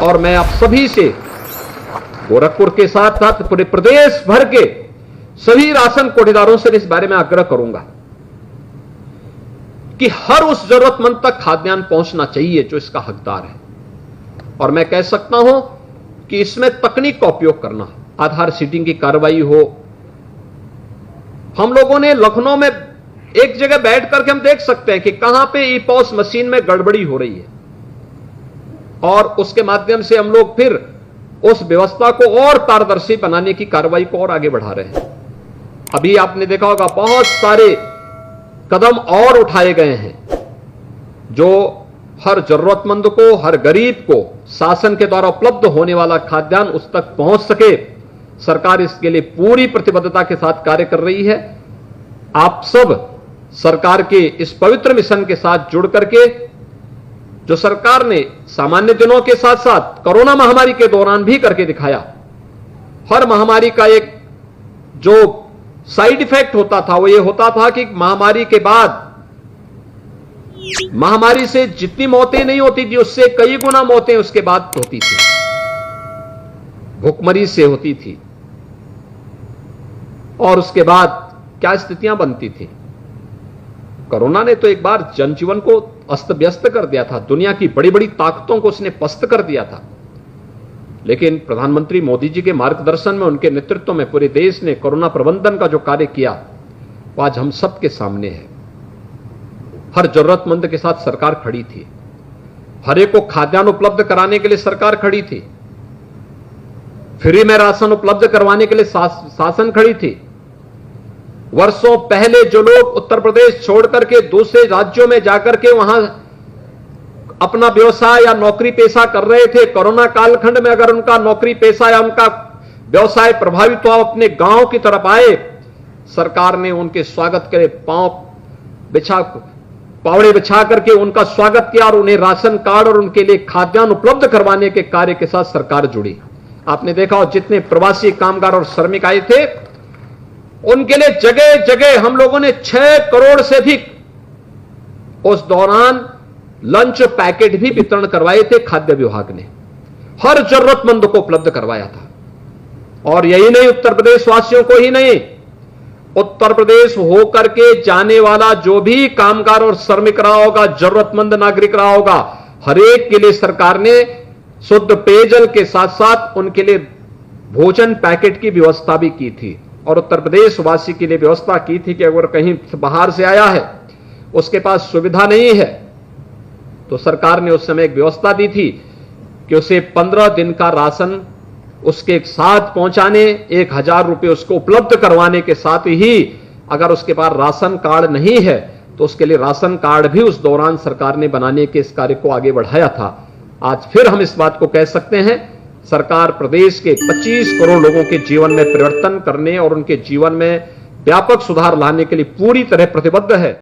और मैं आप सभी से गोरखपुर के साथ साथ पूरे प्रदेश भर के सभी राशन कोटेदारों से इस बारे में आग्रह करूंगा कि हर उस जरूरतमंद तक खाद्यान्न पहुंचना चाहिए जो इसका हकदार है। और मैं कह सकता हूं कि इसमें तकनीक का उपयोग करना, आधार सीडिंग की कार्रवाई हो। हम लोगों ने लखनऊ में एक जगह बैठ करके हम देख सकते हैं कि कहां पे ई पॉस मशीन में गड़बड़ी हो रही है, और उसके माध्यम से हम लोग फिर उस व्यवस्था को और पारदर्शी बनाने की कार्रवाई को और आगे बढ़ा रहे हैं। अभी आपने देखा होगा बहुत सारे कदम और उठाए गए हैं जो हर जरूरतमंद को, हर गरीब को शासन के द्वारा उपलब्ध होने वाला खाद्यान्न उस तक पहुंच सके। सरकार इसके लिए पूरी प्रतिबद्धता के साथ कार्य कर रही है। आप सब सरकार के इस पवित्र मिशन के साथ जुड़ करके, जो सरकार ने सामान्य दिनों के साथ साथ कोरोना महामारी के दौरान भी करके दिखाया। हर महामारी का एक जो साइड इफेक्ट होता था वो ये होता था कि महामारी के बाद महामारी से जितनी मौतें नहीं होती थी उससे कई गुना मौतें उसके बाद होती थी, भूखमरी से होती थी। और उसके बाद क्या स्थितियां बनती थी। कोरोना ने तो एक बार जनजीवन को अस्त व्यस्त कर दिया था, दुनिया की बड़ी बड़ी ताकतों को उसने पस्त कर दिया था। लेकिन प्रधानमंत्री मोदी जी के मार्गदर्शन में, उनके नेतृत्व में पूरे देश ने कोरोना प्रबंधन का जो कार्य किया वो आज हम सबके सामने है। हर जरूरतमंद के साथ सरकार खड़ी थी, हर एक को खाद्यान्न उपलब्ध कराने के लिए सरकार खड़ी थी, फ्री में राशन उपलब्ध करवाने के लिए शासन खड़ी थी। वर्षों पहले जो लोग उत्तर प्रदेश छोड़ करके दूसरे राज्यों में जाकर के वहां अपना व्यवसाय या नौकरी पेशा कर रहे थे, कोरोना कालखंड में अगर उनका नौकरी पेशा या उनका व्यवसाय प्रभावित हुआ, अपने गांव की तरफ आए, सरकार ने उनके स्वागत के लिए पावड़े बिछा करके उनका स्वागत किया और उन्हें राशन कार्ड और उनके लिए खाद्यान्न उपलब्ध करवाने के कार्य के साथ सरकार जुड़ी। आपने देखा हो जितने प्रवासी कामगार और श्रमिक आए थे उनके लिए जगह जगह हम लोगों ने 6 करोड़ से अधिक उस दौरान लंच पैकेट भी वितरण करवाए थे। खाद्य विभाग ने हर जरूरतमंद को उपलब्ध करवाया था। और यही नहीं, उत्तर प्रदेश वासियों को ही नहीं, उत्तर प्रदेश होकर के जाने वाला जो भी कामगार और श्रमिक रहा होगा, जरूरतमंद नागरिक रहा होगा, हर एक के लिए सरकार ने शुद्ध पेयजल के साथ साथ उनके लिए भोजन पैकेट की व्यवस्था भी की थी। और उत्तर प्रदेश वासी के लिए व्यवस्था की थी कि अगर कहीं बाहर से आया है, उसके पास सुविधा नहीं है, तो सरकार ने उस समय एक व्यवस्था दी थी कि उसे 15 दिन का राशन उसके साथ पहुंचाने, 1000 रुपए उसको उपलब्ध करवाने के साथ ही अगर उसके पास राशन कार्ड नहीं है तो उसके लिए राशन कार्ड भी उस दौरान सरकार ने बनाने के इस कार्य को आगे बढ़ाया था। आज फिर हम इस बात को कह सकते हैं, सरकार प्रदेश के 25 करोड़ लोगों के जीवन में परिवर्तन करने और उनके जीवन में व्यापक सुधार लाने के लिए पूरी तरह प्रतिबद्ध है।